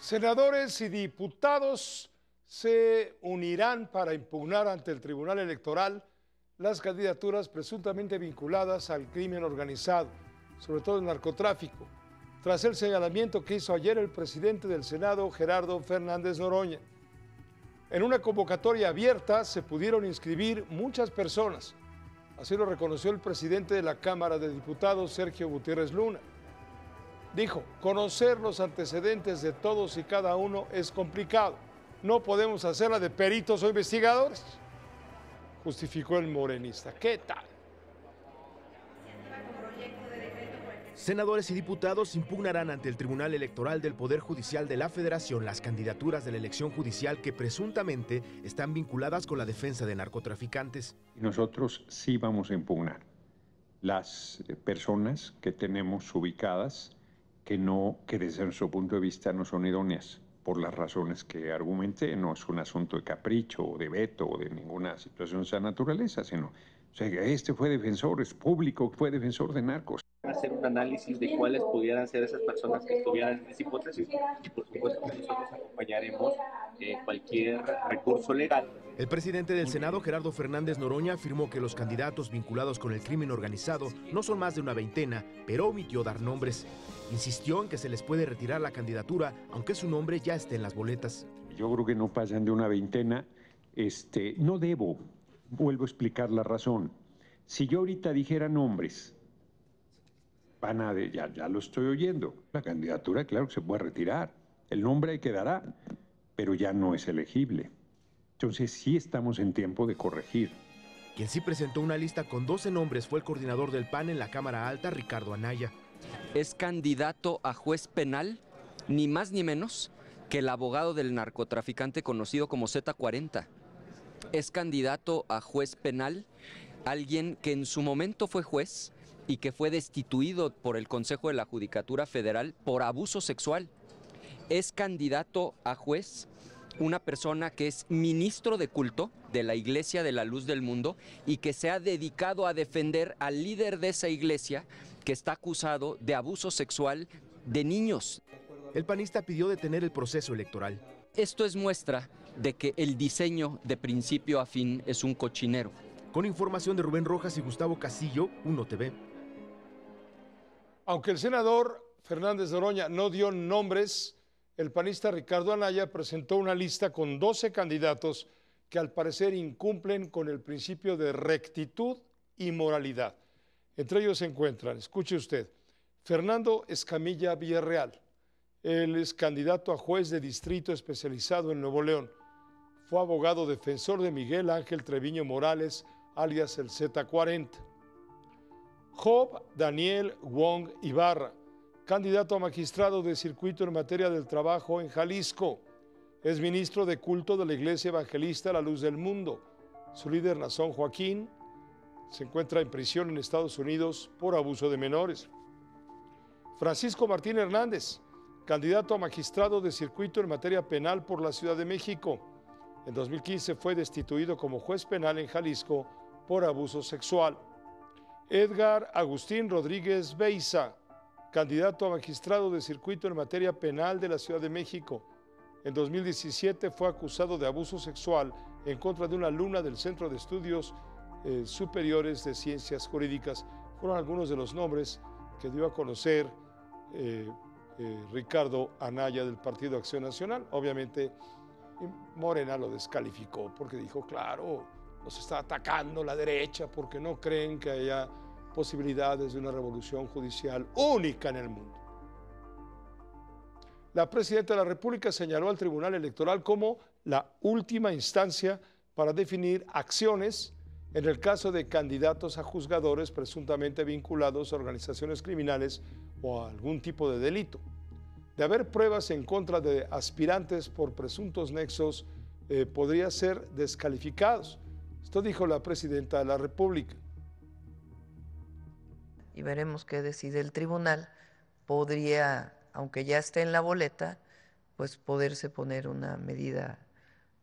Senadores y diputados se unirán para impugnar ante el Tribunal Electoral las candidaturas presuntamente vinculadas al crimen organizado, sobre todo el narcotráfico, tras el señalamiento que hizo ayer el presidente del Senado, Gerardo Fernández Noroña. En una convocatoria abierta se pudieron inscribir muchas personas, así lo reconoció el presidente de la Cámara de Diputados, Sergio Gutiérrez Luna. Dijo, conocer los antecedentes de todos y cada uno es complicado. No podemos hacerla de peritos o investigadores, justificó el morenista. ¿Qué tal? Senadores y diputados impugnarán ante el Tribunal Electoral del Poder Judicial de la Federación las candidaturas de la elección judicial que presuntamente están vinculadas con la defensa de narcotraficantes. Nosotros sí vamos a impugnar las personas que tenemos ubicadas que desde nuestro punto de vista no son idóneas, por las razones que argumenté. No es un asunto de capricho o de veto o de ninguna situación de esa naturaleza, sino, o sea, este fue defensor, es público, fue defensor de narcos. Hacer un análisis de cuáles pudieran ser esas personas que estuvieran en esa hipótesis y por supuesto que nosotros acompañaremos cualquier recurso legal. El presidente del Senado, Gerardo Fernández Noroña, afirmó que los candidatos vinculados con el crimen organizado no son más de una veintena, pero omitió dar nombres. Insistió en que se les puede retirar la candidatura, aunque su nombre ya esté en las boletas. Yo creo que no pasan de una veintena. No debo, vuelvo a explicar la razón. Si yo ahorita dijera nombres, ya lo estoy oyendo. La candidatura, claro que se puede retirar. El nombre ahí quedará, pero ya no es elegible. Entonces sí estamos en tiempo de corregir. Quien sí presentó una lista con 12 nombres fue el coordinador del PAN en la Cámara Alta, Ricardo Anaya. Es candidato a juez penal, ni más ni menos que el abogado del narcotraficante conocido como Z40. Es candidato a juez penal alguien que en su momento fue juez y que fue destituido por el Consejo de la Judicatura Federal por abuso sexual. Es candidato a juez una persona que es ministro de culto de la Iglesia de la Luz del Mundo y que se ha dedicado a defender al líder de esa iglesia que está acusado de abuso sexual de niños. El panista pidió detener el proceso electoral. Esto es muestra de que el diseño de principio a fin es un cochinero. Con información de Rubén Rojas y Gustavo Casillo, 1TV. Aunque el senador Fernández Noroña no dio nombres, el panista Ricardo Anaya presentó una lista con 12 candidatos que al parecer incumplen con el principio de rectitud y moralidad. Entre ellos se encuentran, escuche usted, Fernando Escamilla Villarreal. Él es candidato a juez de distrito especializado en Nuevo León. Fue abogado defensor de Miguel Ángel Treviño Morales, alias el Z40. Job Daniel Wong Ibarra, candidato a magistrado de circuito en materia del trabajo en Jalisco. Es ministro de culto de la Iglesia Evangelista La Luz del Mundo. Su líder, Nazón Joaquín, se encuentra en prisión en Estados Unidos por abuso de menores. Francisco Martín Hernández, candidato a magistrado de circuito en materia penal por la Ciudad de México. En 2015 fue destituido como juez penal en Jalisco por abuso sexual. Edgar Agustín Rodríguez Beiza, candidato a magistrado de circuito en materia penal de la Ciudad de México. En 2017 fue acusado de abuso sexual en contra de una alumna del Centro de Estudios Superiores de Ciencias Jurídicas. Fueron algunos de los nombres que dio a conocer Ricardo Anaya del Partido Acción Nacional. Obviamente Morena lo descalificó porque dijo, claro, nos está atacando la derecha porque no creen que haya posibilidades de una revolución judicial única en el mundo. La presidenta de la República señaló al Tribunal Electoral como la última instancia para definir acciones en el caso de candidatos a juzgadores presuntamente vinculados a organizaciones criminales o a algún tipo de delito. De haber pruebas en contra de aspirantes por presuntos nexos, podría ser descalificados. Esto dijo la presidenta de la República. Y veremos qué decide el tribunal. Podría, aunque ya esté en la boleta, pues poderse poner una medida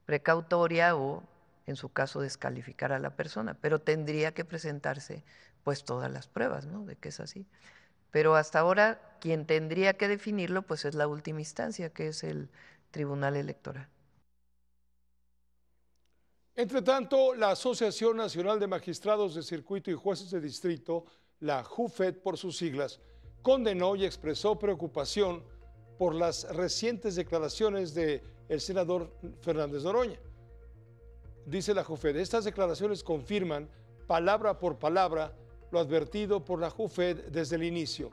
precautoria o, en su caso, descalificar a la persona, pero tendría que presentarse pues todas las pruebas, ¿no?, de que es así. Pero hasta ahora quien tendría que definirlo pues es la última instancia, que es el Tribunal Electoral. Entre tanto, la Asociación Nacional de Magistrados de Circuito y Jueces de Distrito, la JUFED por sus siglas, condenó y expresó preocupación por las recientes declaraciones del senador Fernández Noroña. Dice la JUFED, estas declaraciones confirman palabra por palabra lo advertido por la JUFED desde el inicio.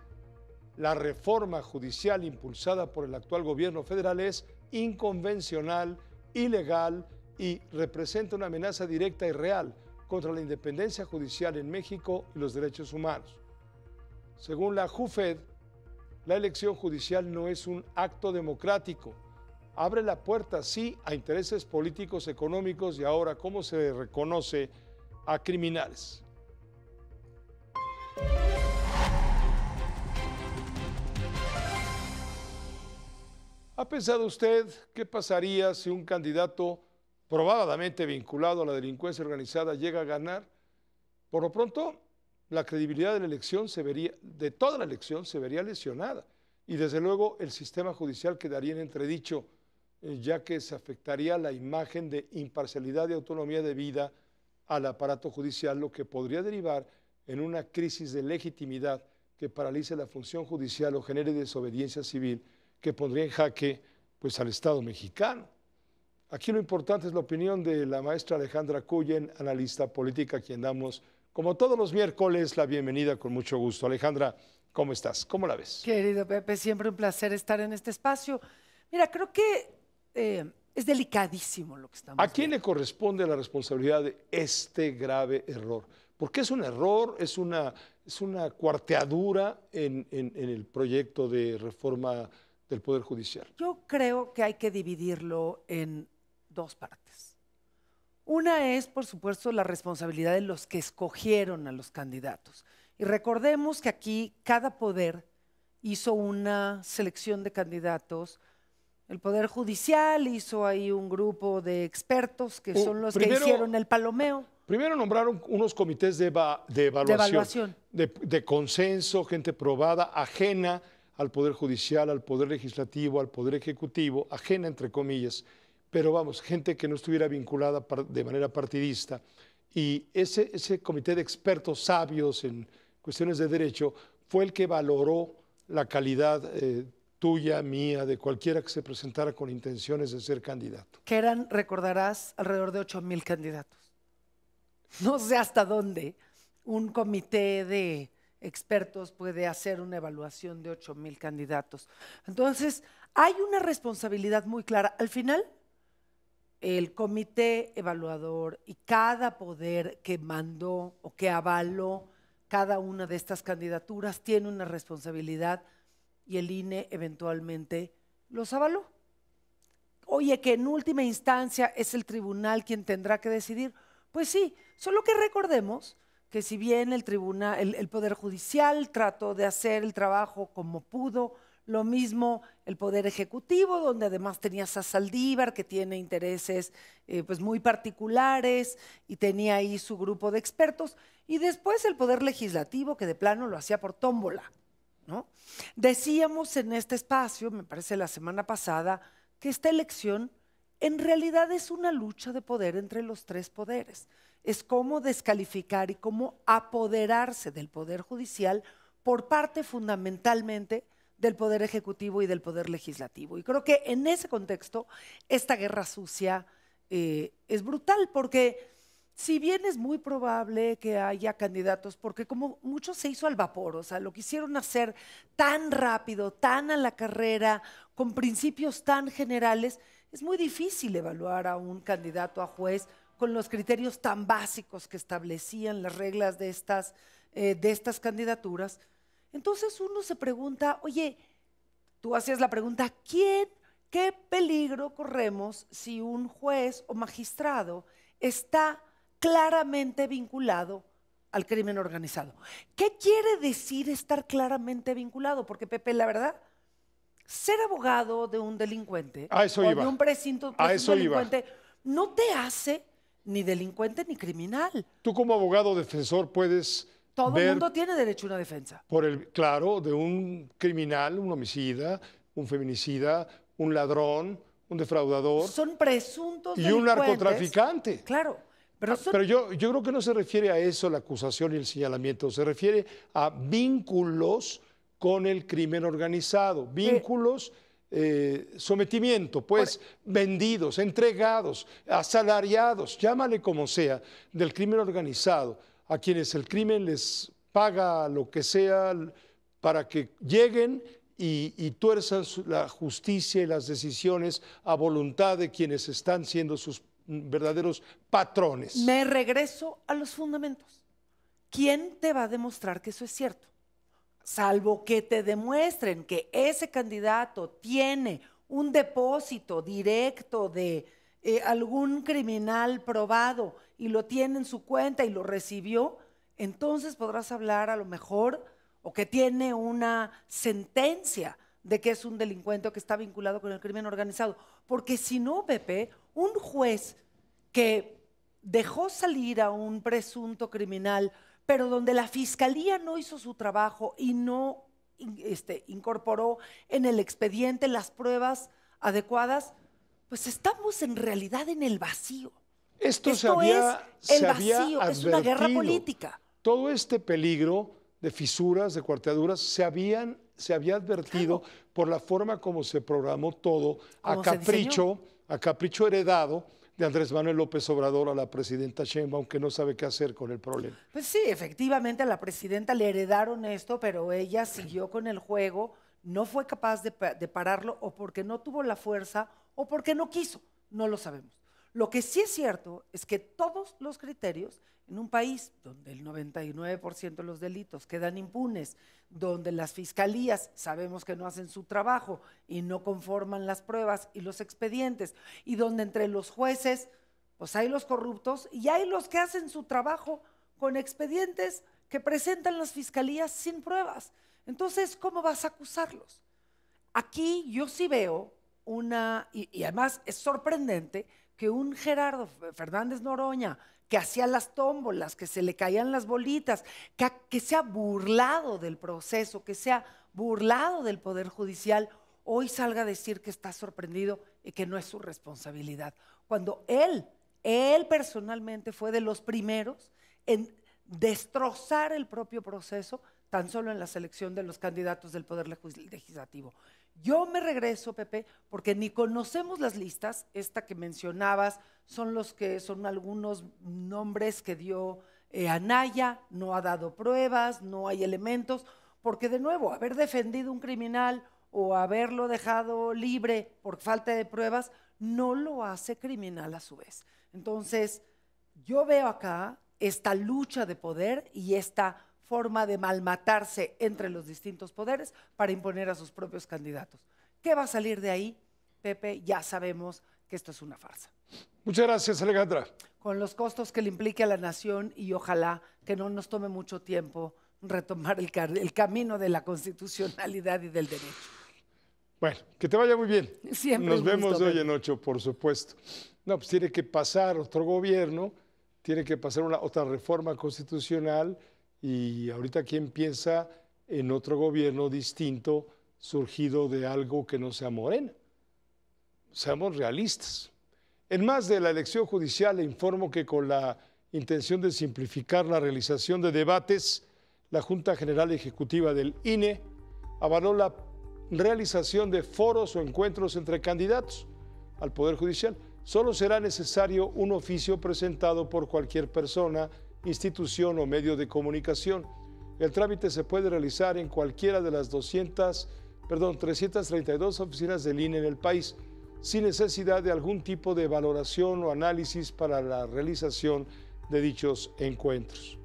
La reforma judicial impulsada por el actual gobierno federal es inconvencional, ilegal y representa una amenaza directa y real contra la independencia judicial en México y los derechos humanos. Según la JUFED, la elección judicial no es un acto democrático. Abre la puerta, sí, a intereses políticos, económicos y ahora, como se reconoce, a criminales. ¿Ha pensado usted qué pasaría si un candidato probadamente vinculado a la delincuencia organizada llega a ganar? Por lo pronto, la credibilidad de la elección de toda la elección se vería lesionada y desde luego el sistema judicial quedaría en entredicho, ya que se afectaría la imagen de imparcialidad y autonomía debida al aparato judicial, lo que podría derivar en una crisis de legitimidad que paralice la función judicial o genere desobediencia civil que pondría en jaque pues, al Estado mexicano. Aquí lo importante es la opinión de la maestra Alejandra Cullen, analista política, a quien damos, como todos los miércoles, la bienvenida con mucho gusto. Alejandra, ¿cómo estás? ¿Cómo la ves? Querido Pepe, siempre un placer estar en este espacio. Mira, creo que es delicadísimo lo que estamos viendo. ¿A quién le corresponde la responsabilidad de este grave error? Porque es un error, es una cuarteadura en el proyecto de reforma del Poder Judicial. Yo creo que hay que dividirlo en dos partes. Una es, por supuesto, la responsabilidad de los que escogieron a los candidatos. Y recordemos que aquí cada poder hizo una selección de candidatos. El Poder Judicial hizo ahí un grupo de expertos que son los que hicieron el palomeo. Primero nombraron unos comités de evaluación, de consenso, gente probada, ajena al Poder Judicial, al Poder Legislativo, al Poder Ejecutivo, ajena entre comillas, pero vamos, gente que no estuviera vinculada de manera partidista. Y ese comité de expertos sabios en cuestiones de derecho fue el que valoró la calidad tuya, mía, de cualquiera que se presentara con intenciones de ser candidato. Que eran, recordarás, alrededor de 8,000 candidatos. No sé hasta dónde un comité de expertos puede hacer una evaluación de 8,000 candidatos. Entonces, hay una responsabilidad muy clara. Al final, el comité evaluador y cada poder que mandó o que avaló cada una de estas candidaturas tiene una responsabilidad y el INE eventualmente los avaló. Oye, que en última instancia es el tribunal quien tendrá que decidir. Pues sí, solo que recordemos que si bien el Poder Judicial trató de hacer el trabajo como pudo, lo mismo el Poder Ejecutivo, donde además tenías a Saldívar, que tiene intereses pues muy particulares y tenía ahí su grupo de expertos, y después el Poder Legislativo, que de plano lo hacía por tómbola, ¿no? Decíamos en este espacio, me parece la semana pasada, que esta elección en realidad es una lucha de poder entre los tres poderes. Es cómo descalificar y cómo apoderarse del Poder Judicial por parte fundamentalmente del Poder Ejecutivo y del Poder Legislativo. Y creo que en ese contexto esta guerra sucia es brutal, porque si bien es muy probable que haya candidatos, porque como mucho se hizo al vapor, o sea, lo quisieron hacer tan rápido, tan a la carrera, con principios tan generales, es muy difícil evaluar a un candidato a juez con los criterios tan básicos que establecían las reglas de estas candidaturas. Entonces uno se pregunta, oye, tú hacías la pregunta, ¿qué peligro corremos si un juez o magistrado está claramente vinculado al crimen organizado? ¿Qué quiere decir estar claramente vinculado? Porque, Pepe, la verdad, ser abogado de un delincuente o de un presunto delincuente no te hace ni delincuente ni criminal. Tú como abogado defensor puedes Todo el ver mundo tiene derecho a una defensa. claro, de un criminal, un homicida, un feminicida, un ladrón, un defraudador Son presuntos y un delincuentes. narcotraficante. Claro, pero son... Pero yo creo que no se refiere a eso la acusación y el señalamiento, se refiere a vínculos con el crimen organizado, vínculos, sometimiento, pues vendidos, entregados, asalariados, llámale como sea, del crimen organizado, a quienes el crimen les paga lo que sea para que lleguen y tuerzan la justicia y las decisiones a voluntad de quienes están siendo sus verdaderos patrones. Me regreso a los fundamentos. ¿Quién te va a demostrar que eso es cierto? Salvo que te demuestren que ese candidato tiene un depósito directo de algún criminal probado y lo tiene en su cuenta y lo recibió, entonces podrás hablar a lo mejor, o que tiene una sentencia de que es un delincuente o que está vinculado con el crimen organizado. Porque si no, Pepe, un juez que dejó salir a un presunto criminal, pero donde la fiscalía no hizo su trabajo y no incorporó en el expediente las pruebas adecuadas, pues estamos en realidad en el vacío. Esto es se había vacío, es una guerra política. Todo este peligro de fisuras, de cuarteaduras, se había advertido por la forma como se programó todo, a capricho heredado de Andrés Manuel López Obrador a la presidenta Sheinbaum, que no sabe qué hacer con el problema. Pues sí, efectivamente a la presidenta le heredaron esto, pero ella siguió con el juego, no fue capaz de pararlo, o porque no tuvo la fuerza, o porque no quiso, no lo sabemos. Lo que sí es cierto es que todos los criterios, en un país donde el 99% de los delitos quedan impunes, donde las fiscalías sabemos que no hacen su trabajo y no conforman las pruebas y los expedientes, y donde entre los jueces pues hay los corruptos y hay los que hacen su trabajo con expedientes que presentan las fiscalías sin pruebas. Entonces, ¿cómo vas a acusarlos? Aquí yo sí veo y además es sorprendente que un Gerardo Fernández Noroña, que hacía las tómbolas, que se le caían las bolitas, que se ha burlado del proceso, que se ha burlado del Poder Judicial, hoy salga a decir que está sorprendido y que no es su responsabilidad. Cuando él personalmente fue de los primeros en destrozar el propio proceso, tan solo en la selección de los candidatos del Poder Legislativo. Yo me regreso, Pepe, porque ni conocemos las listas, esta que mencionabas, son algunos nombres que dio Anaya, no ha dado pruebas, no hay elementos, porque de nuevo, haber defendido un criminal o haberlo dejado libre por falta de pruebas, no lo hace criminal a su vez. Entonces, yo veo acá esta lucha de poder y esta forma de malmatarse entre los distintos poderes para imponer a sus propios candidatos. ¿Qué va a salir de ahí, Pepe? Ya sabemos que esto es una farsa. Muchas gracias, Alejandra. Con los costos que le implique a la nación y ojalá que no nos tome mucho tiempo retomar el camino de la constitucionalidad y del derecho. Bueno, que te vaya muy bien. Siempre nos vemos gusto, hoy Pepe. en 8, por supuesto. No, pues tiene que pasar otro gobierno, tiene que pasar otra reforma constitucional y ahorita quién piensa en otro gobierno distinto surgido de algo que no sea Morena. Seamos realistas. En más de la elección judicial, le informo que con la intención de simplificar la realización de debates, la Junta General Ejecutiva del INE avaló la realización de foros o encuentros entre candidatos al Poder Judicial. Solo será necesario un oficio presentado por cualquier persona, institución o medio de comunicación. El trámite se puede realizar en cualquiera de las 332 oficinas del INE en el país, sin necesidad de algún tipo de valoración o análisis para la realización de dichos encuentros.